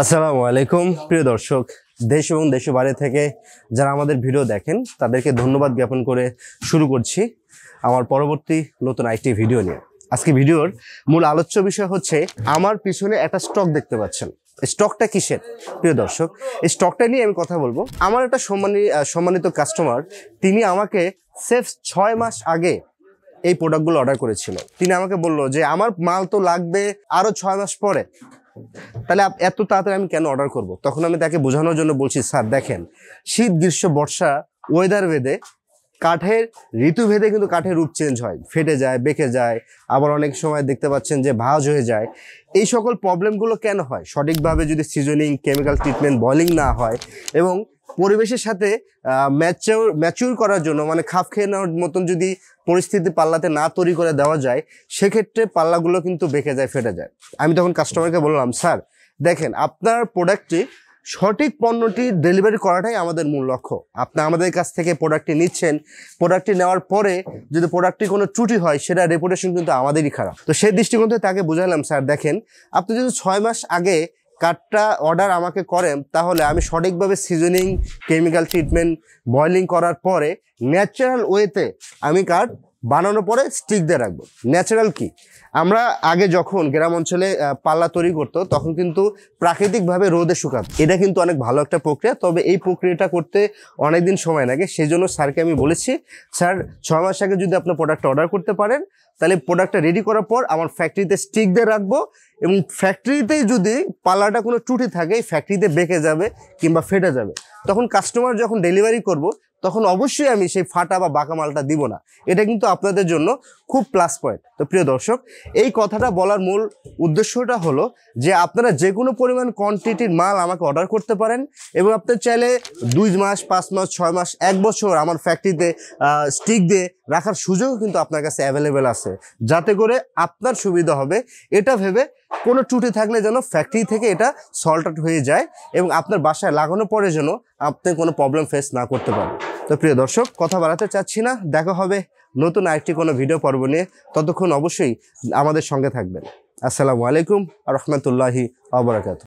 আসসালামু আলাইকুম প্রিয় দর্শক, দেশ এবং দেশের বাইরে থেকে যারা আমাদের ভিডিও দেখেন তাদেরকে ধন্যবাদ জ্ঞাপন করে শুরু করছি আমার পরবর্তী নতুন আরেকটি ভিডিও নিয়ে। আজকে ভিডিওর মূল আলোচ্য বিষয় হচ্ছে আমার পিছনে একটা স্টক দেখতে পাচ্ছেন। স্টকটা কিসের প্রিয় দর্শক? এই স্টকটা নিয়ে আমি কথা বলবো। আমার একটা সম্মানিত কাস্টমার, তিনি আমাকে সেফ 6 মাস আগে এই প্রোডাক্টগুলো অর্ডার করেছিল। তিনি আমাকে বললো যে আমার মাল তো লাগবে আরো 6 মাস পরে, তাহলে এত তাড়াতাড়ি আমি কেন অর্ডার করব? তখন আমি তাকে বোঝানোর জন্য বলছি, স্যার দেখেন, শীত গ্রীষ্ম বর্ষা ওয়েদার ভেদে কাঠের ঋতু ভেদে কিন্তু কাঠের রূপ চেঞ্জ হয়, ফেটে যায়, বেঁকে যায়, আবার অনেক সময় দেখতে পাচ্ছেন যে ভাঁজ হয়ে যায়। এই সকল প্রবলেমগুলো কেন হয়? সঠিকভাবে যদি সিজনিং, কেমিক্যাল ট্রিটমেন্ট, বয়লিং না হয় এবং পরিবেশের সাথে ম্যাচিউর করার জন্য, মানে খাপ খেয়ে নেওয়ার মতন যদি পরিস্থিতি পাল্লাতে না তৈরি করে দেওয়া যায়, সেক্ষেত্রে পাল্লাগুলো কিন্তু বেঁকে যায়, ফেটে যায়। আমি তখন কাস্টমারকে বললাম, স্যার দেখেন, আপনার প্রোডাক্টটি সঠিক পণ্যটি ডেলিভারি করাটাই আমাদের মূল লক্ষ্য। আপনি আমাদের কাছ থেকে প্রোডাক্টটি নিচ্ছেন, প্রোডাক্টটি নেওয়ার পরে যদি প্রোডাক্টটি কোনো ত্রুটি হয়, সেটা রেপুটেশন কিন্তু আমাদেরই খারাপ। তো সেই দৃষ্টিকোণ থেকে তাকে বোঝালাম, স্যার দেখেন, আপনি যদি 6 মাস আগে কাঠটা অর্ডার আমাকে করেন, তাহলে আমি সঠিকভাবে সিজনিং, কেমিক্যাল ট্রিটমেন্ট, বয়লিং করার পরে ন্যাচারাল ওয়েতে আমি কাঠ বানানোর পরে স্টিক দিয়ে রাখবো। ন্যাচারাল কি? আমরা আগে যখন গ্রাম অঞ্চলে পাল্লা তৈরি করতো, তখন কিন্তু প্রাকৃতিকভাবে রোদে শুকাতো। এটা কিন্তু অনেক ভালো একটা প্রক্রিয়া, তবে এই প্রক্রিয়াটা করতে অনেক দিন সময় লাগে। সেই জন্য স্যারকে আমি বলেছি, স্যার 6 মাস আগে যদি আপনার প্রোডাক্টটা অর্ডার করতে পারেন, তাহলে প্রোডাক্টটা রেডি করার পর আমার ফ্যাক্টরিতে স্টিক দিয়ে রাখবো, এবং ফ্যাক্টরিতেই যদি পাল্লাটা কোনো ত্রুটি থাকে, ফ্যাক্টরিতে বেঁকে যাবে কিংবা ফেটে যাবে, তখন কাস্টমার যখন ডেলিভারি করব, তখন অবশ্যই আমি সেই ফাটা বা বাঁকা মালটা দিব না। এটা কিন্তু আপনাদের জন্য খুব প্লাস পয়েন্ট। তো প্রিয় দর্শক, এই কথাটা বলার মূল উদ্দেশ্যটা হলো যে আপনারা যে কোনো পরিমাণ কোয়ান্টিটির মাল আমাকে অর্ডার করতে পারেন, এবং আপনি চাইলে 2 মাস, 5 মাস, 6 মাস, 1 বছর আমার ফ্যাক্টরিতে স্টিক দিয়ে রাখার সুযোগও কিন্তু আপনার কাছে অ্যাভেলেবেল আছে, যাতে করে আপনার সুবিধা হবে। এটা ভেবে কোনো ত্রুটি থাকলে যেন ফ্যাক্টরি থেকে এটা সল্ট আউট হয়ে যায়, এবং আপনার বাসায় লাগানোর পরে যেন আপনি কোনো প্রবলেম ফেস না করতে পারেন। তো প্রিয় দর্শক, কথা বাড়াতে চাচ্ছি না, দেখা হবে নতুন আরেকটি কোনো ভিডিও পর্ব নিয়ে। ততক্ষণ অবশ্যই আমাদের সঙ্গে থাকবেন। আসসালামু আলাইকুম ওয়া রাহমাতুল্লাহি ওয়া বারাকাতুহু।